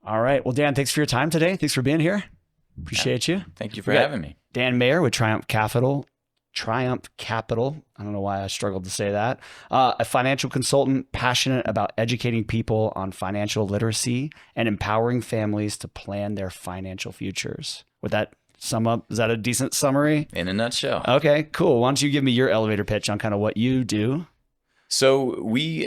All right. Well, Dan, thanks for your time today. Thanks for being here. Appreciate you. Thank you for having me. Dan Mayer with Triumph Capital. Triumph Capital. I don't know why I struggled to say that. A financial consultant passionate about educating people on financial literacy and empowering families to plan their financial futures. Would that sum up? Is that a decent summary? In a nutshell. Okay, cool. Why don't you give me your elevator pitch on kind of what you do? So we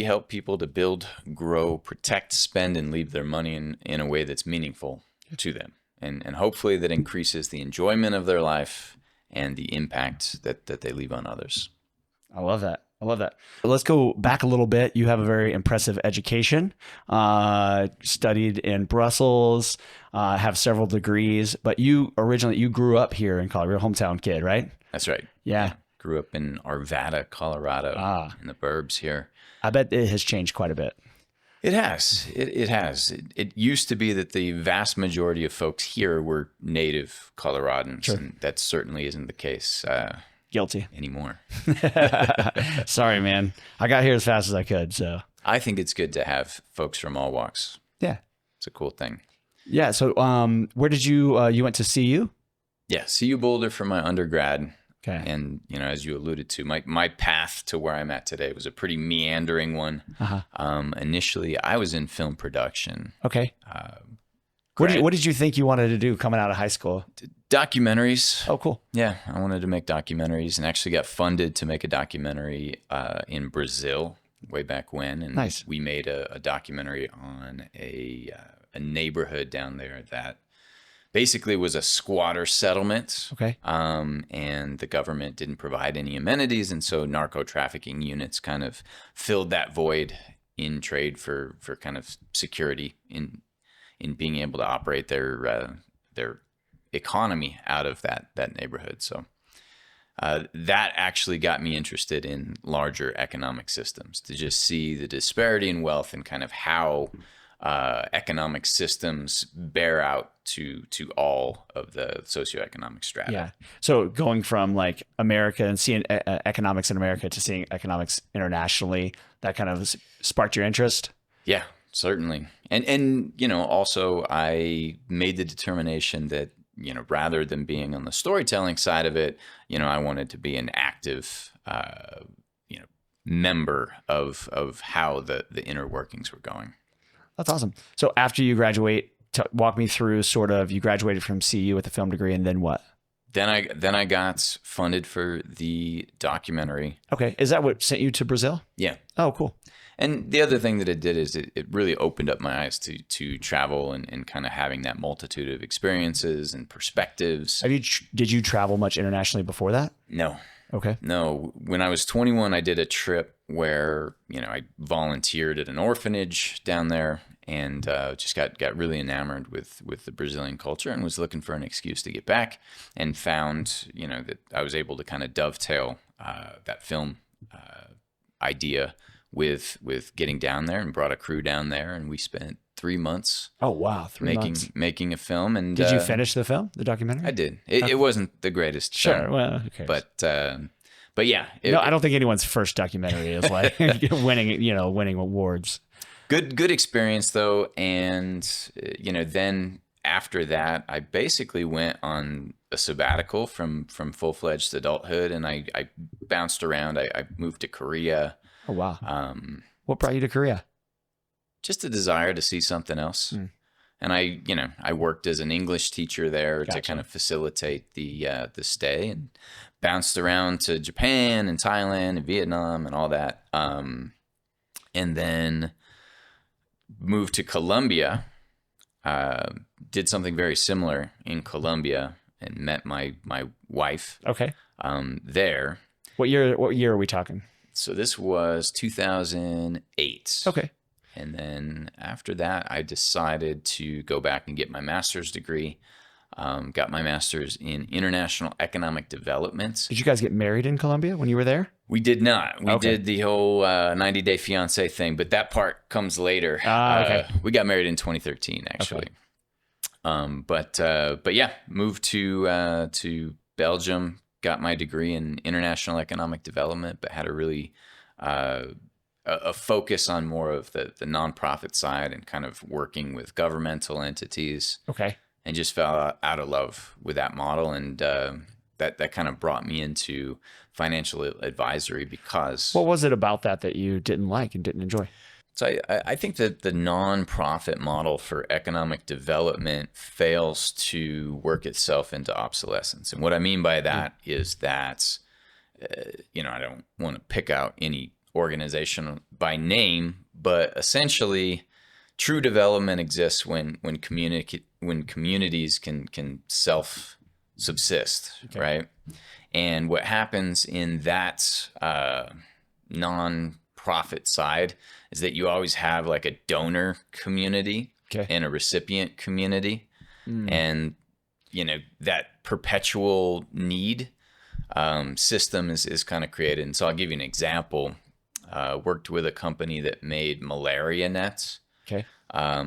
help people to build, grow, protect, spend, and leave their money in a way that's meaningful to them. And hopefully that increases the enjoyment of their life and the impact that they leave on others. I love that. Let's go back a little bit. You have a very impressive education, studied in Brussels, have several degrees, but you grew up here in Colorado. You're a hometown kid, right? That's right. Yeah. Grew up in Arvada, Colorado, in the burbs here. I bet it has changed quite a bit. It has. It has. It used to be that the vast majority of folks here were native Coloradans, Sure. and that certainly isn't the case Guilty. anymore. Sorry, man. I got here as fast as I could. So I think it's good to have folks from all walks. yeah. It's a cool thing. Yeah. So where did you went to CU? Yeah, CU Boulder for my undergrad. Okay. And, as you alluded to, my path to where I'm at today was a pretty meandering one. Initially, I was in film production. Okay. What did you think you wanted to do coming out of high school? Documentaries. Oh, cool. Yeah, I wanted to make documentaries and actually got funded to make a documentary in Brazil way back when. And Nice. We made a documentary on a neighborhood down there that basically was a squatter settlement. Okay. And the government didn't provide any amenities. And so narco trafficking units kind of filled that void in trade for kind of security in being able to operate their economy out of that neighborhood. So that actually got me interested in larger economic systems, to just see the disparity in wealth and kind of how economic systems bear out to all of the socioeconomic strata. Yeah. So going from like America and seeing economics in America to seeing economics internationally, that kind of sparked your interest? Yeah, certainly. And also I made the determination that, rather than being on the storytelling side of it, I wanted to be an active, member of how the inner workings were going. That's awesome. So after you graduate, walk me through you graduated from CU with a film degree, and then what? Then I got funded for the documentary. Okay. Is that what sent you to Brazil? Yeah. Oh, cool. And the other thing that it did is it really opened up my eyes to travel and kind of having that multitude of experiences and perspectives. Did you travel much internationally before that? No. Okay. No. When I was 21, I did a trip where, I volunteered at an orphanage down there and just got really enamored with the Brazilian culture and was looking for an excuse to get back, and found, that I was able to kind of dovetail that film idea with getting down there, and brought a crew down there, and we spent 3 months. Oh, wow. 3 months. Making a film. And did you finish the film, the documentary? I did. It wasn't the greatest Sure. film, Well, who cares? But yeah. No, I don't think anyone's first documentary is like winning awards. Good experience though. And, then after that, I basically went on a sabbatical from full-fledged adulthood, and I bounced around. I moved to Korea. Oh, wow. What brought you to Korea? Just a desire to see something else. And I worked as an English teacher there to kind of facilitate the stay, and bounced around to Japan and Thailand and Vietnam and all that. And then moved to Colombia, did something very similar in Colombia, and met my wife. Okay. There. What year are we talking? So this was 2008. Okay. And then after that, I decided to go back and get my master's degree. Got my master's in international economic development. Did you guys get married in Colombia when you were there? We did not. We Okay. did the whole 90-day fiance thing, but that part comes later. Okay. We got married in 2013, actually. Okay. But yeah, moved to Belgium. Got my degree in international economic development, but had a really a focus on more of the nonprofit side and kind of working with governmental entities, Okay. and just fell out of love with that model. And that kind of brought me into financial advisory because What was it about that you didn't like and didn't enjoy? so I think that the nonprofit model for economic development fails to work itself into obsolescence. And what I mean by that is that, I don't want to pick out any organization by name, but essentially true development exists when communities can self subsist, Okay. right? And what happens in that non-profit side is that you always have like a donor community Okay. and a recipient community, Mm. and that perpetual need system is kind of created. And so I'll give you an example. Worked with a company that made malaria nets Okay.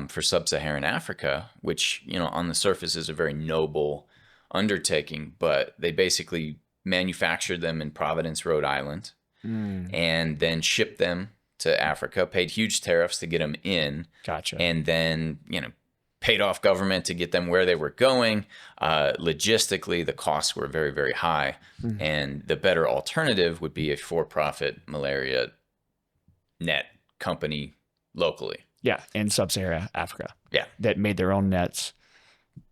for sub-Saharan Africa, which on the surface is a very noble undertaking, but they basically manufactured them in Providence, Rhode Island, Mm. and then shipped them to Africa, paid huge tariffs to get them in, Gotcha. and then paid off government to get them where they were going. Logistically, the costs were very, very high, and the better alternative would be a for-profit malaria net company locally. Yeah. In sub-Saharan Africa. Yeah, That made their own nets.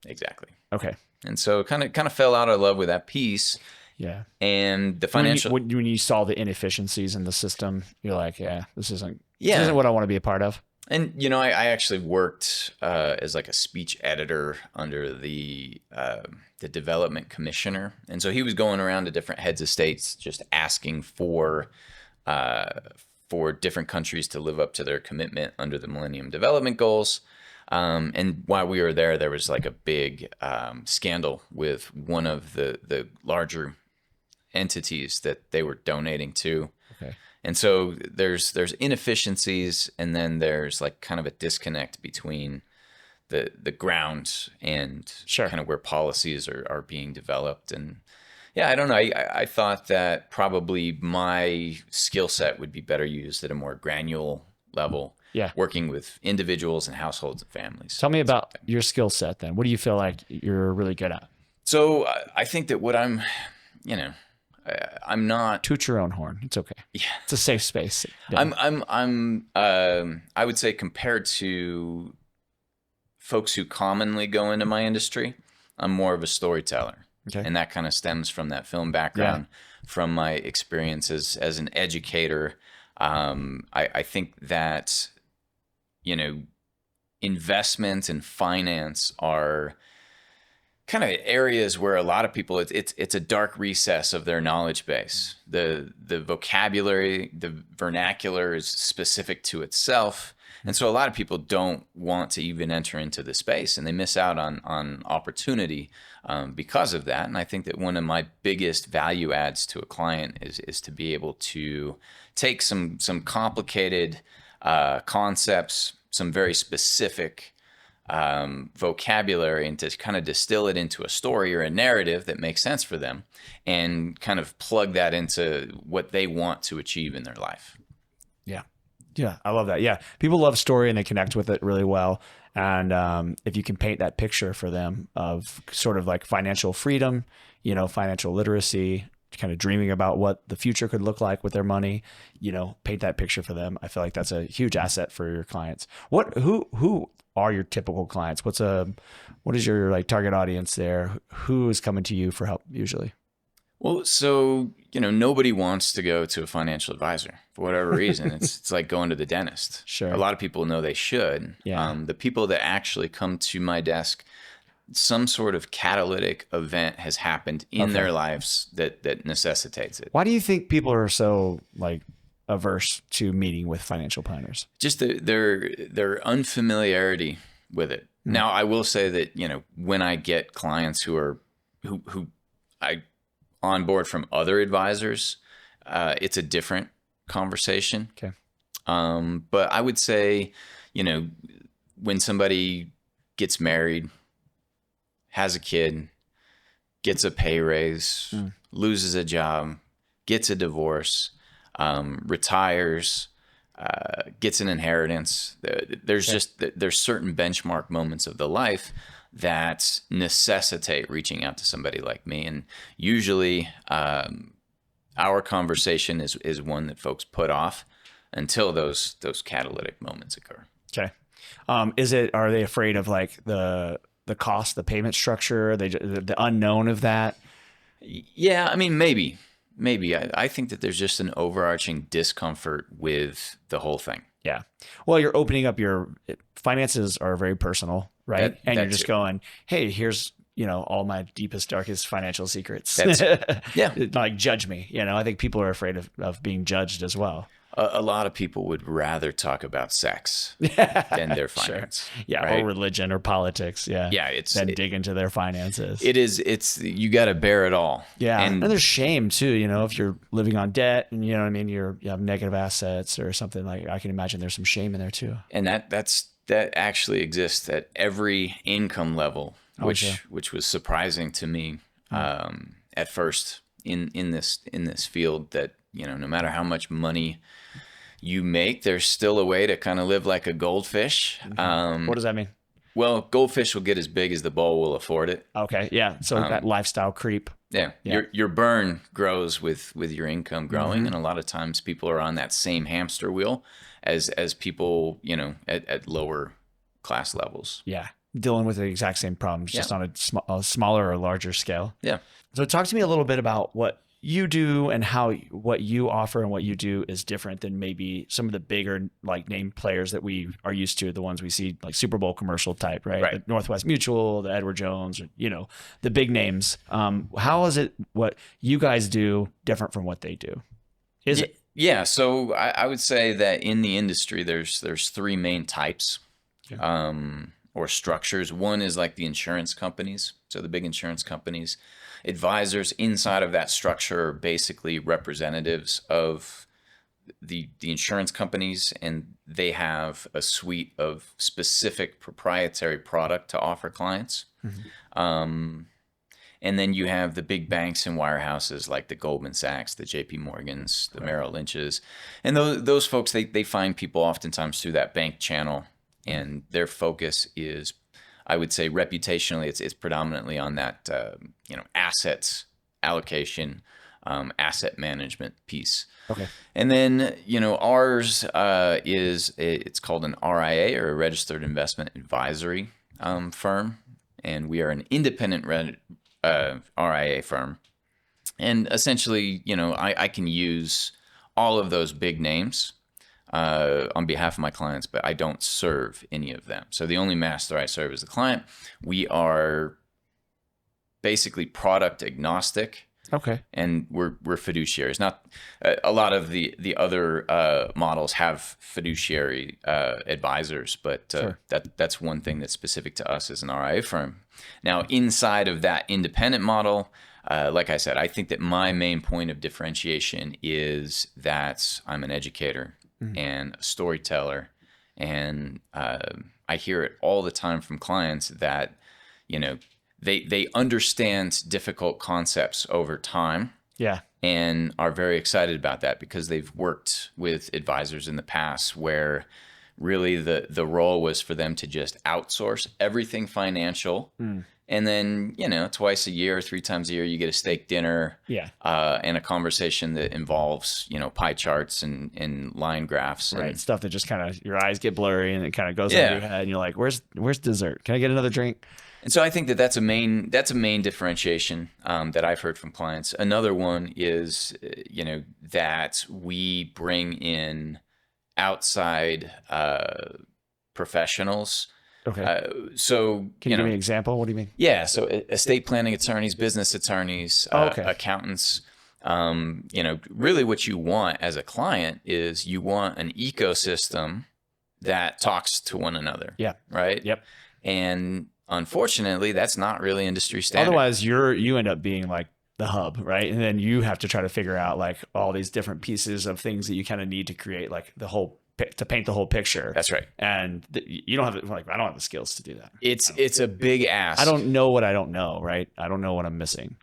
exactly. Okay. And so kind of fell out of love with that piece. Yeah. And the When financial, when you saw the inefficiencies in the system, you're like, yeah, this isn't yeah. what I want to be a part of. And I actually worked as like a speech editor under the development commissioner, and so he was going around to different heads of states just asking for different countries to live up to their commitment under the Millennium Development Goals. And while we were there, there was like a big scandal with one of the larger entities that they were donating to. Okay. And so there's inefficiencies, and then there's like kind of a disconnect between the ground and Sure. kind of where policies are being developed. And yeah, I don't know. I thought that probably my skill set would be better used at a more granular level, Yeah. working with individuals and households and families. Tell me about your skill set then. What do you feel like you're really good at? So I think that what I'm not. Toot your own horn. It's okay. Yeah. It's a safe space. I'm I would say compared to folks who commonly go into my industry, I'm more of a storyteller. Okay. And that kind of stems from that film background, from my experiences as an educator. I think that, investments and finance are kind of areas where a lot of people, it's a dark recess of their knowledge base. The vocabulary, the vernacular is specific to itself. And so a lot of people don't want to even enter into the space, and they miss out on opportunity because of that. And I think that one of my biggest value adds to a client is to be able to take some complicated concepts, some very specific vocabulary, and to kind of distill it into a story or a narrative that makes sense for them, and kind of plug that into what they want to achieve in their life. Yeah. Yeah. I love that. Yeah. People love story and they connect with it really well. And if you can paint that picture for them of sort of like financial freedom, financial literacy, kind of dreaming about what the future could look like with their money, paint that picture for them. I feel like that's a huge asset for your clients. Who are your typical clients? What is your like target audience there? Who is coming to you for help usually? Well, so, nobody wants to go to a financial advisor for whatever reason. It's like going to the dentist. Sure. A lot of people know they should. Yeah. The people that actually come to my desk, some sort of catalytic event has happened in their lives that necessitates it. Why do you think people are so like averse to meeting with financial planners? Just their unfamiliarity with it. Now, I will say that, when I get clients who I onboard from other advisors, it's a different conversation. Okay. But I would say, when somebody gets married, has a kid, gets a pay raise, loses a job, gets a divorce, retires, gets an inheritance. There's certain benchmark moments of the life that necessitate reaching out to somebody like me, and usually our conversation is one that folks put off until those catalytic moments occur. Okay. Are they afraid of like the cost, the payment structure, the unknown of that? Yeah, I mean, maybe. I think that there's just an overarching discomfort with the whole thing. Yeah. Well, you're opening up your finances are very personal, right? And you're just going, hey, here's, all my deepest, darkest financial secrets. Yeah. Like, judge me. I think people are afraid of being judged as well. A lot of people would rather talk about sex than their finance. Sure. Yeah. Right? Or religion or politics. Yeah. Yeah. Than dig into their finances. You got to bear it all. Yeah. And there's shame too, if you're living on debt and you have negative assets or something, like, I can imagine there's some shame in there too. And that actually exists at every income level, which was surprising to me at first in this field, that no matter how much money you make, there's still a way to kind of live like a goldfish. What does that mean? Well, goldfish will get as big as the bowl will afford it. Okay, yeah. So that lifestyle creep. Yeah. Your burn grows with your income growing, and a lot of times people are on that same hamster wheel as people at lower class levels. Yeah, dealing with the exact same problems, just on a smaller or larger scale. Yeah. So talk to me a little bit about what you do and how what you offer and what you do is different than maybe some of the bigger like name players that we are used to, the ones we see like Super Bowl commercial type, right? The Northwest Mutual, the Edward Jones, the big names. How is it what you guys do different from what they do? Is it? Yeah. So I would say that in the industry, there's three main types or structures. One is like the insurance companies. So the big insurance companies. Advisors inside of that structure are basically representatives of the insurance companies, and they have a suite of specific proprietary product to offer clients. And then you have the big banks and wirehouses like the Goldman Sachs, the JP Morgans, the Merrill Lynches. And those folks, they find people oftentimes through that bank channel, and their focus is, I would say, reputationally, it's predominantly on that assets allocation, asset management piece. Okay. And then ours it's called an RIA, or a registered investment advisory firm, and we are an independent RIA firm. And essentially, I can use all of those big names on behalf of my clients, but I don't serve any of them. So the only master I serve is the client. We are basically product agnostic. Okay. And we're fiduciaries. Not a lot of the other models have fiduciary advisors, but that's one thing that's specific to us as an RIA firm. Now, inside of that independent model, like I said, I think that my main point of differentiation is that I'm an educator and a storyteller, and I hear it all the time from clients that they understand difficult concepts over time, and are very excited about that because they've worked with advisors in the past where really the role was for them to just outsource everything financial. And then, twice a year, 3 times a year, you get a steak dinner, and a conversation that involves, pie charts and line graphs. Right. Stuff that just kind of, your eyes get blurry and it kind of goes over your head and you're like, where's dessert? Can I get another drink? And so I think that's a main differentiation that I've heard from clients. Another one is, that we bring in outside professionals. Okay. So can you give me an example? What do you mean? Yeah. So estate planning attorneys, business attorneys, accountants. Really what you want as a client is you want an ecosystem that talks to one another. Yeah. Right. Yep. And unfortunately, that's not really industry standard. Otherwise, you end up being like the hub, right? And then you have to try to figure out like all these different pieces of things that you kind of need to create like to paint the whole picture. That's right. And you don't have I don't have the skills to do that. It's a big ask. I don't know what I don't know, right? I don't know what I'm missing.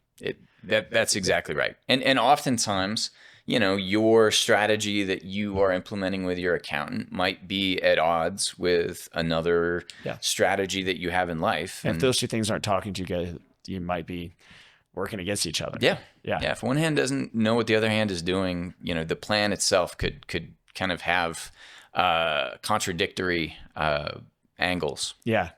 That's exactly right. And oftentimes, your strategy that you are implementing with your accountant might be at odds with another Yeah. strategy that you have in life. And if those two things aren't talking together, you might be working against each other. Yeah. Yeah. Yeah. If one hand doesn't know what the other hand is doing, the plan itself could kind of have contradictory angles. Yeah.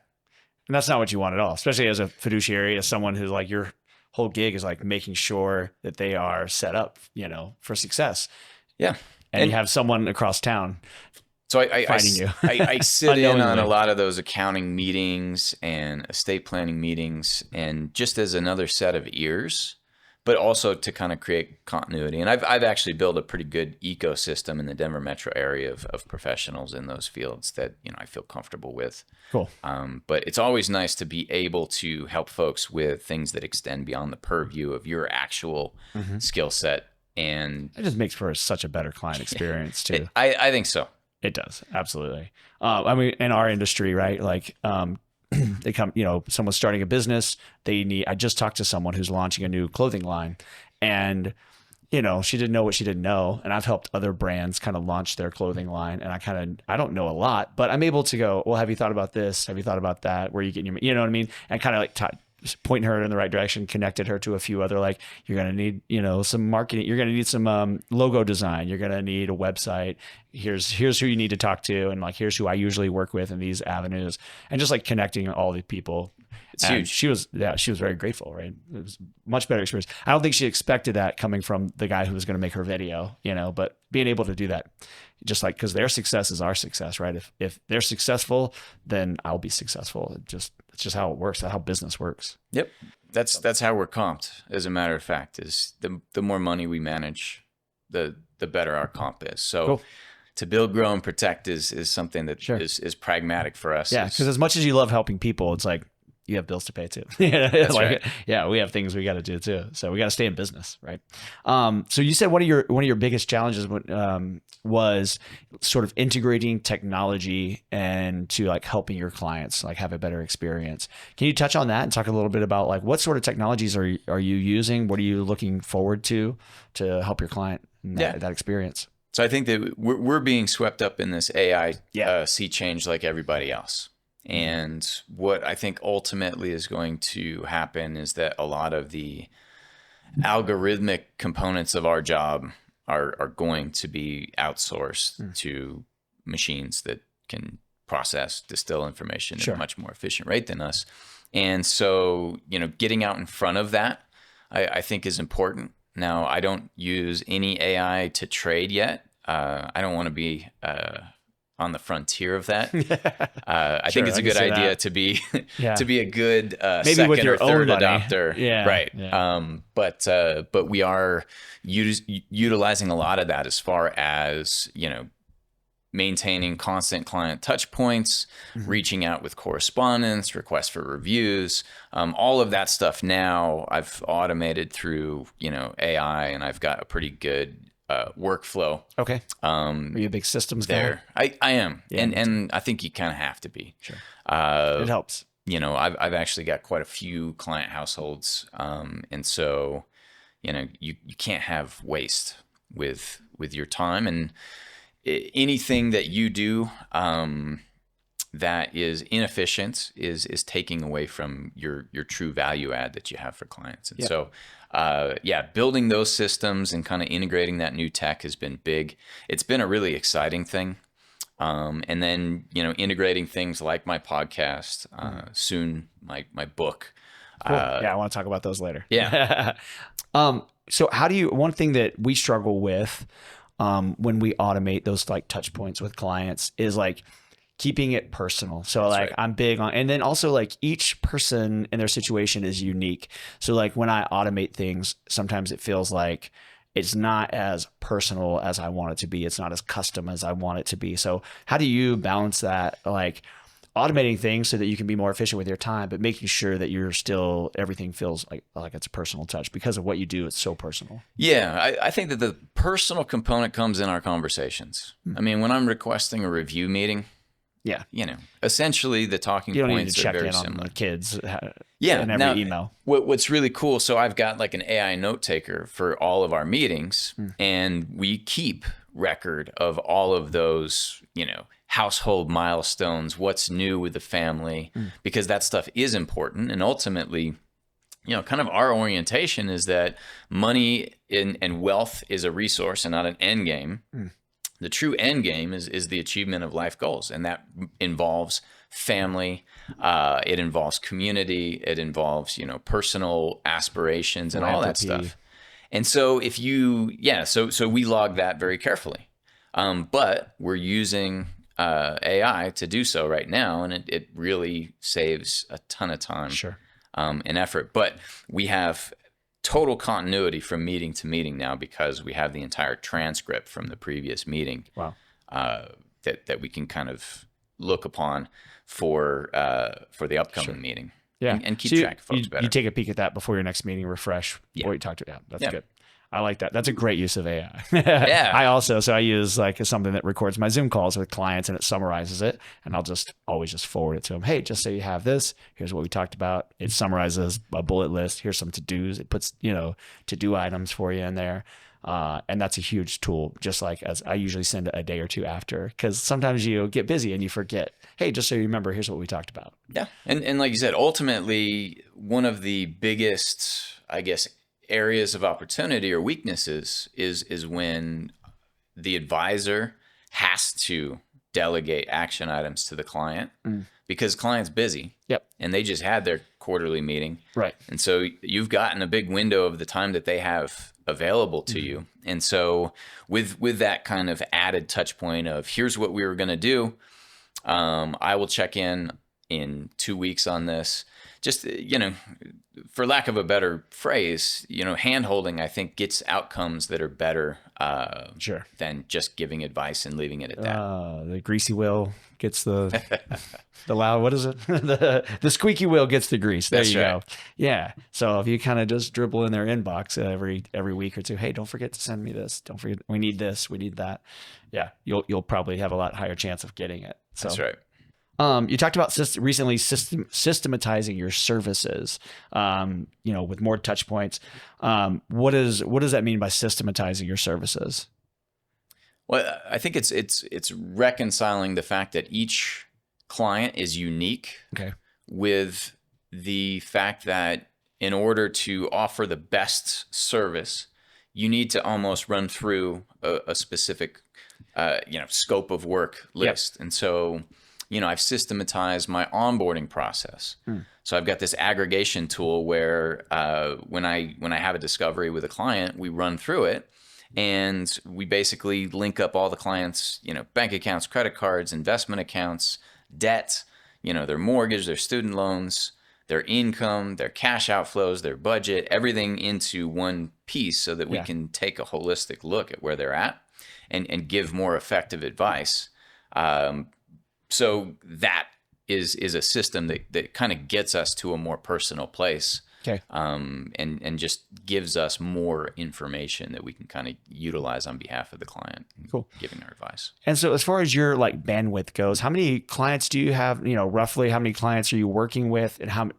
And that's not what you want at all, especially as a fiduciary, as someone who's like, your whole gig is like making sure that they are set up, for success. Yeah. And you have someone across town so I fighting you. I sit in on Unknowingly. a lot of those accounting meetings and estate planning meetings, and just as another set of ears, but also to kind of create continuity. And I've actually built a pretty good ecosystem in the Denver metro area of professionals in those fields that, I feel comfortable with. Cool. But it's always nice to be able to help folks with things that extend beyond the purview of your actual skill set. And it just makes for such a better client experience too. I think so. It does. Absolutely. I mean, in our industry, right? Like, they come, someone's starting a business. I just talked to someone who's launching a new clothing line, and, she didn't know what she didn't know. And I've helped other brands kind of launch their clothing line. And I don't know a lot, but I'm able to go, well, have you thought about this? Have you thought about that? Where you get you know what I mean? And kind of like pointing her in the right direction, connected her to a few other, like, you're going to need, some marketing, you're going to need some logo design, you're going to need a website. Here's who you need to talk to. And like, here's who I usually work with in these avenues, and just like connecting all the people. It's and huge. She was very grateful, right? It was a much better experience. I don't think she expected that coming from the guy who was going to make her video, but being able to do that, just like, because their success is our success, right? If they're successful, then I'll be successful. It's just how it works. That's how business works. Yep. That's how we're comped. As a matter of fact, is the more money we manage, the better our comp is. So Cool. To build, grow, and protect is something that Sure. is pragmatic for us. Yeah, because as much as you love helping people, it's like, you have bills to pay too. That's right. Yeah, we have things we got to do too. So we got to stay in business, right? So you said one of your biggest challenges was sort of integrating technology and to like helping your clients like have a better experience. Can you touch on that and talk a little bit about like what sort of technologies are you using? What are you looking forward to help your client in that experience? So I think that we're being swept up in this AI sea change like everybody else. And what I think ultimately is going to happen is that a lot of the algorithmic components of our job are going to be outsourced to machines that can process, distill information at a much more efficient rate than us. And so, getting out in front of that, I think is important. Now, I don't use any AI to trade yet. I don't want to be on the frontier of that. I think it's a good idea to be a good maybe second with your or third own adopter. Yeah, right. Yeah. But we are utilizing a lot of that as far as, maintaining constant client touch points, reaching out with correspondence, requests for reviews, all of that stuff now I've automated through, AI, and I've got a pretty good workflow. Okay. Are you a big systems there? guy? I am. Yeah, and I think you kind of have to be. Sure. It helps. I've actually got quite a few client households. And so, you can't have waste with your time, and anything that you do that is inefficient is taking away from your true value add that you have for clients. And so building those systems and kind of integrating that new tech has been big. It's been a really exciting thing. And then, integrating things like my podcast, soon my book. Cool. I want to talk about those later. Yeah. So one thing that we struggle with when we automate those like touch points with clients is like keeping it personal. So that's like, right. I'm big on, and then also like each person and their situation is unique. So like when I automate things, sometimes it feels like it's not as personal as I want it to be. It's not as custom as I want it to be. So how do you balance that? Like automating things so that you can be more efficient with your time, but making sure that you're still, everything feels like it's a personal touch because of what you do. It's so personal. Yeah. I think that the personal component comes in our conversations. I mean, when I'm requesting a review meeting, Yeah. Essentially the talking You don't need to points are check very in on similar. the kids Yeah. in every Now, email. what's really cool, so I've got like an AI note taker for all of our meetings, Hmm. and we keep record of all of those, household milestones, what's new with the family, because that stuff is important. And ultimately, kind of our orientation is that money and wealth is a resource and not an end game. The true end game is the achievement of life goals, and that involves family, it involves community, it involves personal aspirations and all that Philanthropy. stuff. And so if you so we log that very carefully, but we're using AI to do so right now, and it really saves a ton of time Sure. and effort. But we have total continuity from meeting to meeting now because we have the entire transcript from the previous meeting. Wow. That we can kind of look upon for the upcoming meeting. Yeah. And keep So track of folks better. You take a peek at that before your next meeting, refresh what you talked about. That's good. I like that. That's a great use of AI. Yeah. I use like something that records my Zoom calls with clients and it summarizes it. And I'll always just forward it to them. Hey, just so you have this, here's what we talked about. It summarizes a bullet list. Here's some to-dos. It puts, to-do items for you in there. And that's a huge tool, just like as I usually send it a day or two after, because sometimes you get busy and you forget, hey, just so you remember, here's what we talked about. Yeah. And like you said, ultimately, one of the biggest, I guess, areas of opportunity or weaknesses is when the advisor has to delegate action items to the client because client's busy. Yep. And they just had their quarterly meeting. Right. And so you've gotten a big window of the time that they have available to you. And so with that kind of added touch point of here's what we were going to do, I will check in 2 weeks on this. Just, for lack of a better phrase, hand holding, I think, gets outcomes that are better than just giving advice and leaving it at that. The greasy wheel gets the loud, what is it? the squeaky wheel gets the grease. There That's you right. go. Yeah. So if you kind of just dribble in their inbox every week or two, hey, don't forget to send me this. Don't forget, we need this, we need that. Yeah. You'll probably have a lot higher chance of getting it. So. That's right. You talked about recently systematizing your services, with more touch points. What does that mean by systematizing your services? Well, I think it's reconciling the fact that each client is unique with the fact that in order to offer the best service, you need to almost run through a specific, scope of work list. Yep. And so, I've systematized my onboarding process. So I've got this aggregation tool where when I have a discovery with a client, we run through it and we basically link up all the clients', bank accounts, credit cards, investment accounts, debt, their mortgage, their student loans, their income, their cash outflows, their budget, everything into one piece so that we can take a holistic look at where they're at and give more effective advice. So that is a system that kind of gets us to a more personal place. Okay. And just gives us more information that we can kind of utilize on behalf of the client. Cool. Giving our advice. And so as far as your bandwidth goes, how many clients do you have, roughly how many clients are you working with, and how,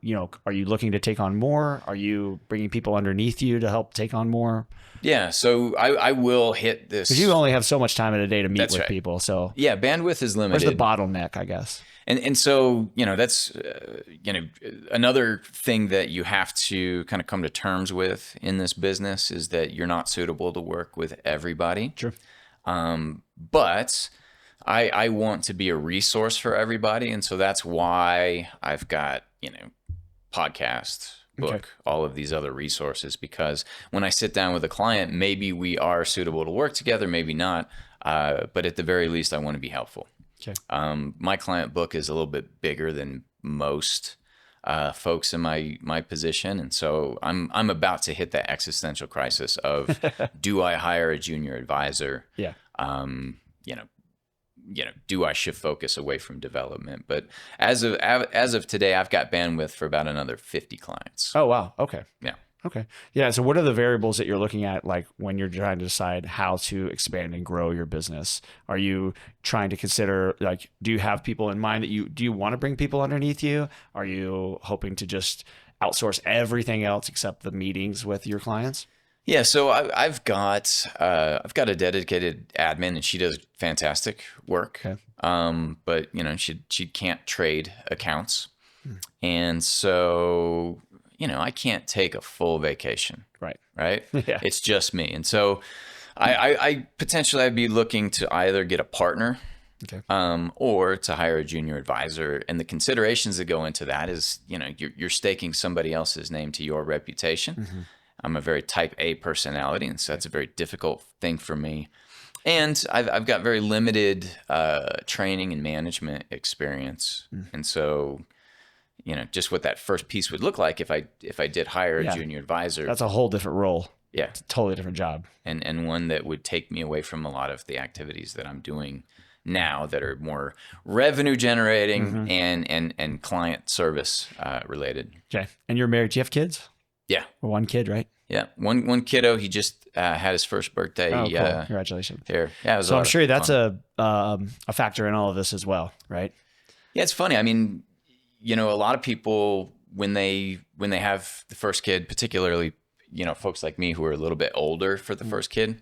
are you looking to take on more? Are you bringing people underneath you to help take on more? Yeah. So I will hit this. Because you only have so much time in a day to meet with people. So yeah, bandwidth is limited. Where's the bottleneck, I guess? And so, that's, another thing that you have to kind of come to terms with in this business is that you're not suitable to work with everybody. Sure. But I want to be a resource for everybody. And so that's why I've got, podcast, book, all of these other resources, because when I sit down with a client, maybe we are suitable to work together, maybe not. But at the very least, I want to be helpful. Okay. My client book is a little bit bigger than most folks in my position, and so I'm about to hit that existential crisis of do I hire a junior advisor? Yeah. Do I shift focus away from development? But as of today, I've got bandwidth for about another 50 clients. Oh wow. Okay. Yeah. Okay. Yeah. So, what are the variables that you're looking at, like when you're trying to decide how to expand and grow your business? Are you trying to consider, like, do you have people in mind that do you want to bring people underneath you? Are you hoping to just outsource everything else except the meetings with your clients? Yeah, so I've got a dedicated admin, and she does fantastic work. Okay. But she can't trade accounts, Hmm. and so I can't take a full vacation. Right. Right? Yeah. It's just me, and so I potentially I'd be looking to either get a partner, Okay. or to hire a junior advisor. And the considerations that go into that is, you're staking somebody else's name to your reputation. Hmm. I'm a very type A personality, and so that's a very difficult thing for me. And I've got very limited training and management experience, and so just what that first piece would look like if I did hire a Yeah. junior advisor. That's a whole different role. Yeah, It's a totally different job. and one that would take me away from a lot of the activities that I'm doing now that are more revenue generating Hmm. and client service related. Okay. And you're married. Do you have kids? Yeah. Or one kid, right? Yeah, one kiddo. He just had his first birthday. Oh, cool. Congratulations. Here, yeah. It was So a I'm lot sure of that's fun. a factor in all of this as well, right? Yeah, it's funny. I mean, a lot of people when they have the first kid, particularly folks like me who are a little bit older for the first kid,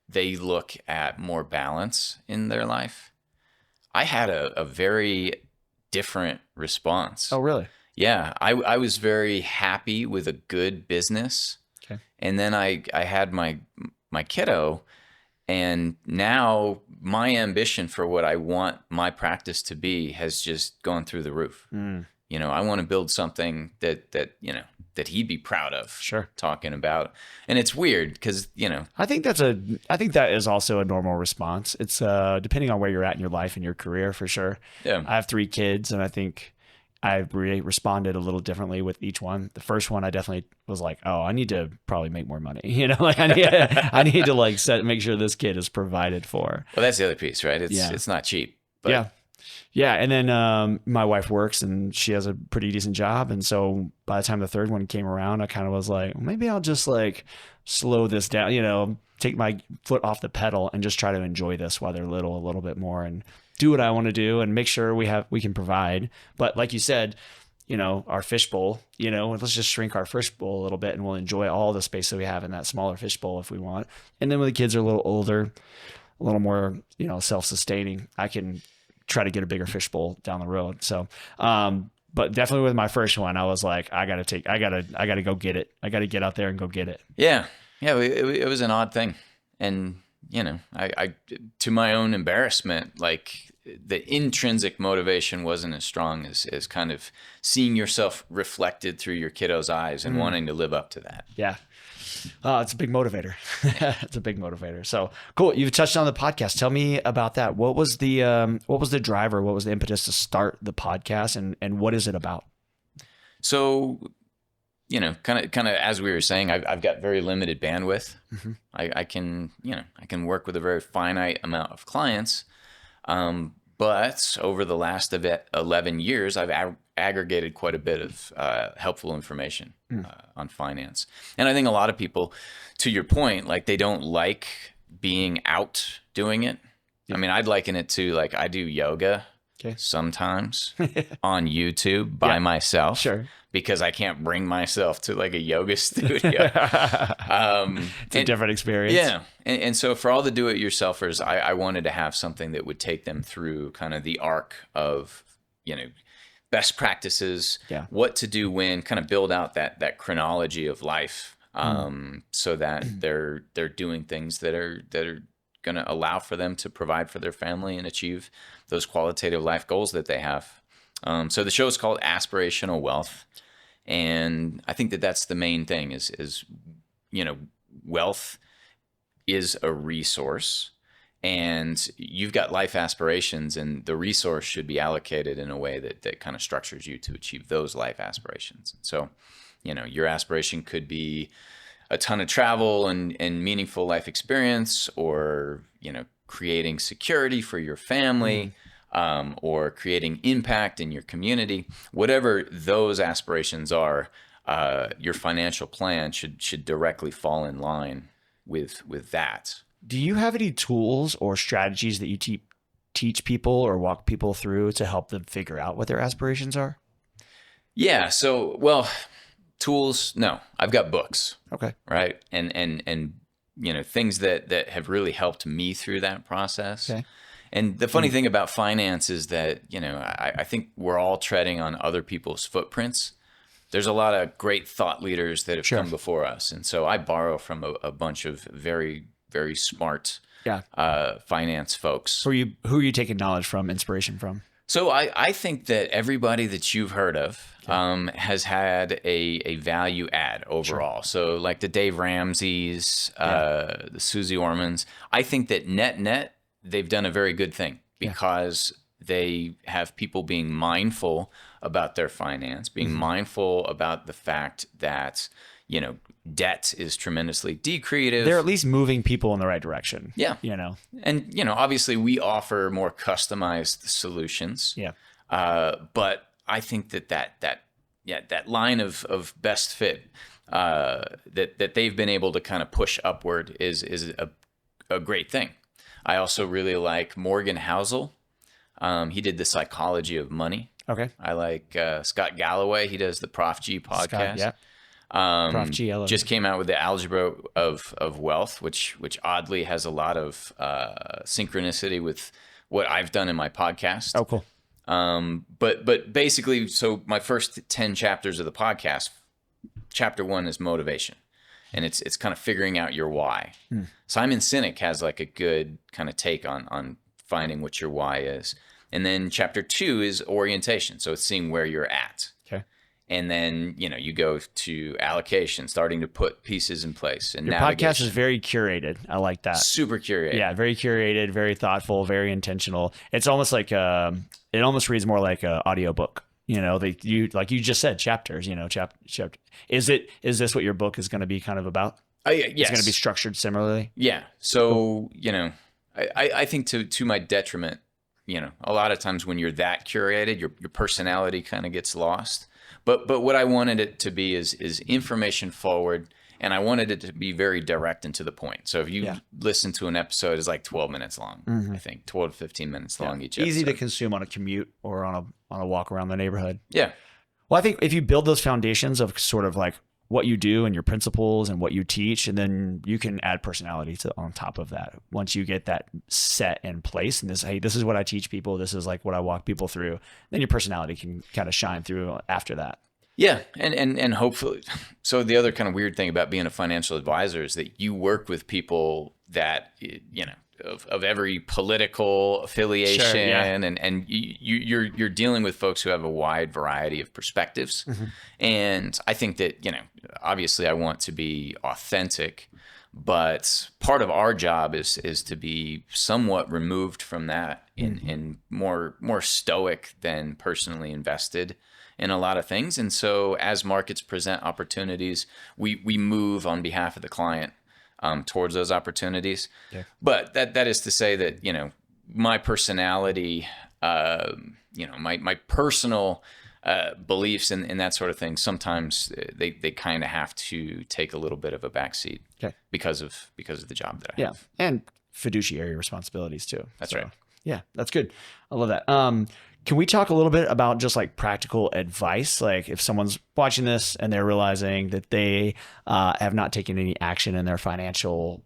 they look at more balance in their life. I had a very different response. Oh, really? Yeah, I was very happy with a good business, Okay. and then I had my kiddo, and now my ambition for what I want my practice to be has just gone through the roof. Mm, I want to build something that he'd be proud of sure. talking about, and it's weird because I think that is also a normal response. It's depending on where you're at in your life and your career, for sure. yeah. I have 3 kids, and I think I responded a little differently with each one. The first one, I definitely was like, "Oh, I need to probably make more money." Like I need to like make sure this kid is provided for. Well, that's the other piece, right? Yeah. It's not cheap, but Yeah. Yeah. And then my wife works and she has a pretty decent job. And so by the time the third one came around, I kind of was like, maybe I'll just like slow this down, take my foot off the pedal and just try to enjoy this while they're little a little bit more and do what I want to do and make sure we can provide. But like you said, our fishbowl, let's just shrink our fishbowl a little bit and we'll enjoy all the space that we have in that smaller fishbowl if we want. And then when the kids are a little older, a little more, self-sustaining, I can try to get a bigger fishbowl down the road. So, but definitely with my first one, I was like, I gotta go get it. I gotta get out there and go get it. yeah, it was an odd thing, and I to my own embarrassment, like the intrinsic motivation wasn't as strong as kind of seeing yourself reflected through your kiddo's eyes and wanting to live up to that. Yeah. It's a big motivator. It's a big motivator. So cool. You've touched on the podcast. Tell me about that. What was the driver? What was the impetus to start the podcast and what is it about? So, kind of as we were saying, I've got very limited bandwidth. Mm-hmm. I can work with a very finite amount of clients. But over the last 11 years, I've aggregated quite a bit of helpful information on finance. And I think a lot of people, to your point, like they don't like being out doing it. Yeah. I mean, I'd liken it to like I do yoga sometimes on YouTube by myself. Sure. Because I can't bring myself to like a yoga studio. It's a different experience. Yeah. And so for all the do-it-yourselfers, I wanted to have something that would take them through kind of the arc of, best practices, what to do when, kind of build out that chronology of life, so that they're doing things that are going to allow for them to provide for their family and achieve those qualitative life goals that they have. So the show is called Aspirational Wealth. And I think that that's the main thing is wealth is a resource and you've got life aspirations and the resource should be allocated in a way that kind of structures you to achieve those life aspirations. So, your aspiration could be a ton of travel and meaningful life experience or, creating security for your family. Or creating impact in your community, whatever those aspirations are, your financial plan should directly fall in line with that. Do you have any tools or strategies that you teach people or walk people through to help them figure out what their aspirations are? Yeah. So, well, tools, no, I've got books, Okay. right? And things that have really helped me through that process. Okay. And the funny thing about finance is that, I think we're all treading on other people's footprints. There's a lot of great thought leaders that have Sure. come before us. And so I borrow from a bunch of very, very smart Yeah. finance folks. Who are you taking knowledge from, inspiration from? So I think that everybody that you've heard of has had a value add overall. Sure. So like the Dave Ramseys, the Susie Ormans, I think that net, they've done a very good thing because they have people being mindful about their finance, being mindful about the fact that, debt is tremendously decreative. They're at least moving people in the right direction. Yeah. And, obviously we offer more customized solutions. Yeah. But I think that line of best fit that they've been able to kind of push upward is a great thing. I also really like Morgan Housel. He did The Psychology of Money. Okay. I like Scott Galloway. He does the Prof G podcast. Scott, Prof G, I love just it. came out with the Algebra of Wealth, which oddly has a lot of synchronicity with what I've done in my podcast. Oh, cool. But basically, so my first 10 chapters of the podcast, chapter 1 is motivation. And it's kind of figuring out your why. Simon Sinek has like a good kind of take on finding what your why is. And then chapter 2 is orientation. So it's seeing where you're at. Okay. And then, you go to allocation, starting to put pieces in place. And Your navigation. podcast is very curated. I like that. Super curated. Yeah, very curated, very thoughtful, very intentional. It's almost like it almost reads more like an audiobook. Like you just said, chapters. Chapter. Is this what your book is going to be kind of about? Yes. It's going to be structured similarly. Yeah. So I think to my detriment, a lot of times when you're that curated, your personality kind of gets lost. But what I wanted it to be is information forward, and I wanted it to be very direct and to the point. So if you listen to an episode, it's like 12 minutes long. I think 12 to 15 minutes long each episode. Easy to consume on a commute or on a walk around the neighborhood. Yeah. Well, I think if you build those foundations of sort of like what you do and your principles and what you teach, and then you can add personality on top of that. Once you get that set in place and this is what I teach people, this is like what I walk people through, then your personality can kind of shine through after that. Yeah. And hopefully, so the other kind of weird thing about being a financial advisor is that you work with people that, of every political affiliation, Sure, yeah. and you're dealing with folks who have a wide variety of perspectives. And I think that, obviously I want to be authentic, but part of our job is to be somewhat removed from that and more stoic than personally invested in a lot of things. And so as markets present opportunities, we move on behalf of the client towards those opportunities. Yeah. But that is to say that, my personality, my personal beliefs and that sort of thing, sometimes they kind of have to take a little bit of a backseat because of the job that I have. And fiduciary responsibilities too. That's right. Yeah, that's good. I love that. Can we talk a little bit about just like practical advice? Like if someone's watching this and they're realizing that they have not taken any action in their financial,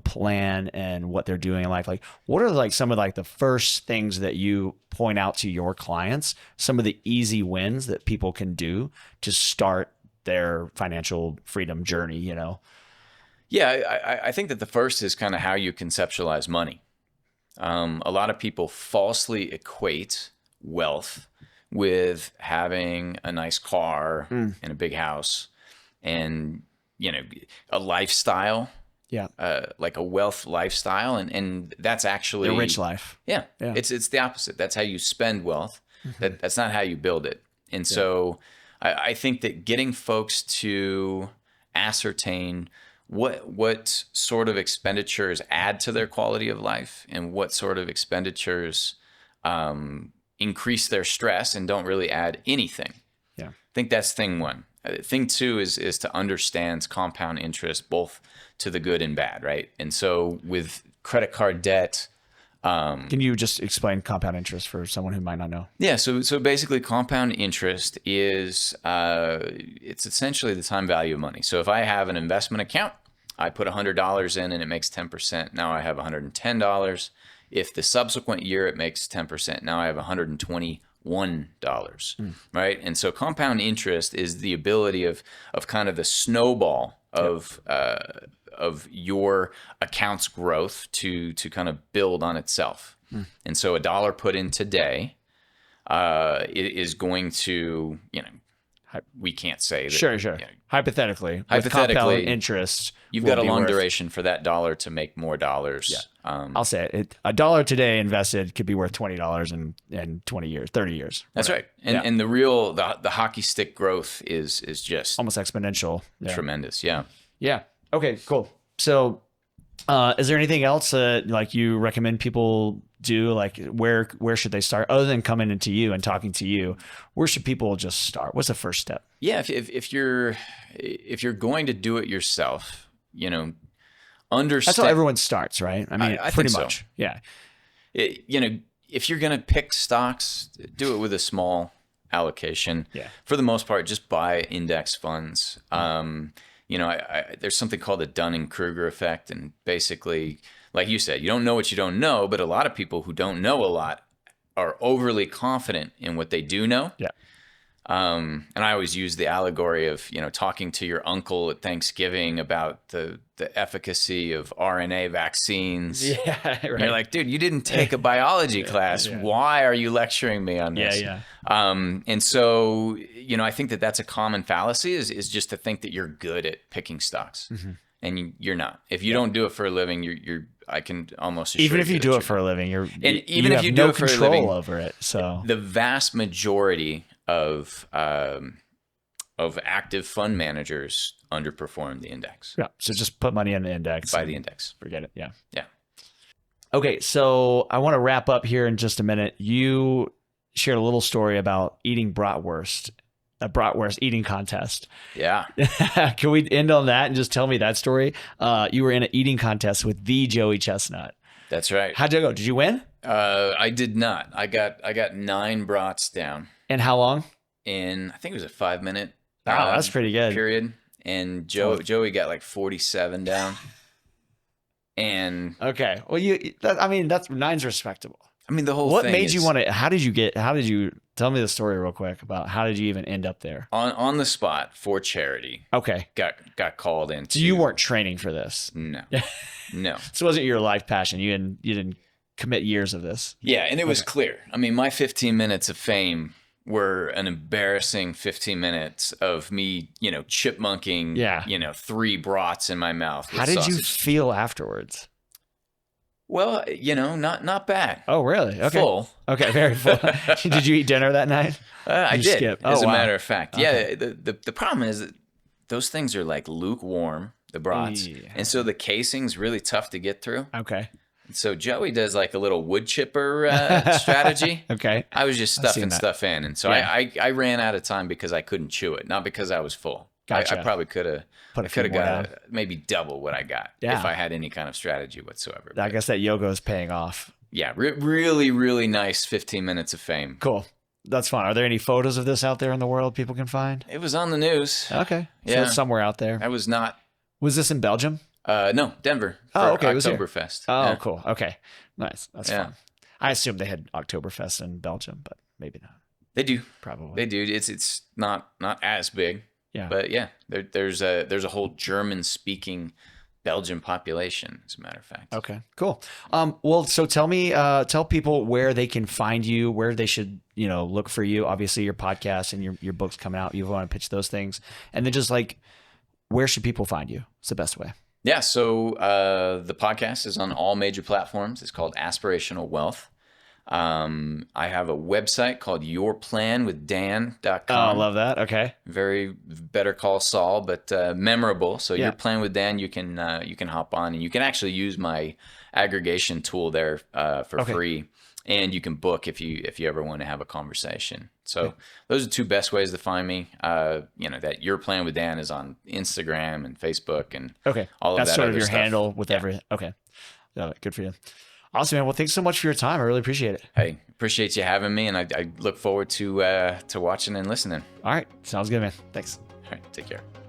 plan and what they're doing in life, like what are like some of like the first things that you point out to your clients, some of the easy wins that people can do to start their financial freedom journey, Yeah, I think that the first is kind of how you conceptualize money. A lot of people falsely equate wealth with having a nice car and a big house and, a lifestyle. Yeah. Like a wealth lifestyle. And that's actually a rich life. Yeah. It's the opposite. That's how you spend wealth. That's not how you build it. And so I think that getting folks to ascertain what sort of expenditures add to their quality of life and what sort of expenditures increase their stress and don't really add anything. Yeah. I think that's thing one. thing two is to understand compound interest, both to the good and bad, right? And so with credit card debt, Can you just explain compound interest for someone who might not know? yeah, so basically compound interest is it's essentially the time value of money. So if I have an investment account, I put $100 in and it makes 10%. Now I have $110. If the subsequent year it makes 10%, now I have $121, right? And so compound interest is the ability of kind of the snowball of your account's growth to kind of build on itself. And so a dollar put in today is going to, we can't say that. Sure. Hypothetically, with compound interest, you've got a long duration for that dollar to make more dollars. Yeah. I'll say it. A dollar today invested could be worth $20 in 20 years, 30 years. That's right. And the real, the hockey stick growth is just almost exponential. Tremendous. Yeah. Yeah. Okay, cool. So, is there anything else like you recommend people do? Like where should they start other than coming into you and talking to you? Where should people just start? What's the first step? Yeah. If you're going to do it yourself, understand. That's how everyone starts, right? I mean, I pretty think much. So. Yeah. If you're going to pick stocks, do it with a small allocation. Yeah. For the most part, just buy index funds. There's something called the Dunning-Kruger effect. And basically, like you said, you don't know what you don't know, but a lot of people who don't know a lot are overly confident in what they do know. Yeah. And I always use the allegory of, talking to your uncle at Thanksgiving about the efficacy of RNA vaccines. Yeah, right. And you're like, dude, you didn't take a biology class. Yeah. Why are you lecturing me on this? Yeah. And so, I think that's a common fallacy is just to think that you're good at picking stocks. Mm-hmm. And you're not. If you don't do it for a living, I can almost assure even if you do it for a living, you have no control over it. So the vast majority of active fund managers underperform the index. Yeah. So just put money in the index. Buy the index. Forget it. Yeah. Yeah. Okay. So I want to wrap up here in just a minute. You shared a little story about eating bratwurst, a bratwurst eating contest. Yeah. Can we end on that and just tell me that story? You were in an eating contest with the Joey Chestnut. That's right. How'd you go? Did you win? I did not. I got 9 brats down. And how long? In I think it was a 5-minute. Wow, that's pretty good. Period. And Joey got like 47 down. And okay, well, that's 9's respectable. I mean, the whole what thing. What made you want to? How did you tell me the story real quick about how did you even end up there? On the spot for charity. Okay, got called in. So you weren't training for this? No, no. So it wasn't your life passion. You didn't commit years of this. Yeah, and it was clear. I mean, my 15 minutes of fame were an embarrassing 15 minutes of me, chipmunking, 3 brats in my mouth. How did you feel afterwards? Well, not bad. Oh, really? Okay. Full. Okay, very full. Did you eat dinner that night? I did, skip? as a wow. matter of fact. Okay. Yeah, the problem is that those things are like lukewarm, the brats. Yeah. And so the casing's really tough to get through. Okay. So Joey does like a little wood chipper strategy. Okay. I was just stuffing stuff in. And so Yeah. I ran out of time because I couldn't chew it, not because I was full. Gotcha. I probably could have got maybe double what I got if I had any kind of strategy whatsoever. I guess that yoga is paying off. Yeah, really, really nice 15 minutes of fame. Cool. That's fun. Are there any photos of this out there in the world people can find? It was on the news. Okay. So Yeah. it's somewhere out there. I was not. Was this in Belgium? No, Denver. Oh, for okay. It was here. Oktoberfest. Oh, Yeah. cool. Okay. Nice. That's Yeah. fun. I assumed they had Oktoberfest in Belgium, but maybe not. They do. Probably. They do. It's not as big. Yeah. But yeah, there's a whole German speaking Belgian population, as a matter of fact. Okay, cool. Well, so tell people where they can find you, where they should, look for you. Obviously your podcast and your book's coming out. You want to pitch those things. And then just like, where should people find you? It's the best way. Yeah. So, the podcast is on all major platforms. It's called Aspirational Wealth. I have a website called yourplanwithdan.com. Oh, I love that. Okay. Very Better Call Saul, but memorable. So Yeah. Your Plan with Dan, you can hop on and you can actually use my aggregation tool there for Okay. free, and you can book if you ever want to have a conversation. So those are two best ways to find me. That Your Plan with Dan is on Instagram and Facebook and Okay. all of That's that sort of other your stuff. handle with every. Okay. Got it. Good for you. Awesome, man. Well, thanks so much for your time. I really appreciate it. Hey, appreciate you having me, and I look forward to watching and listening. All right. Sounds good, man. Thanks. All right, take care.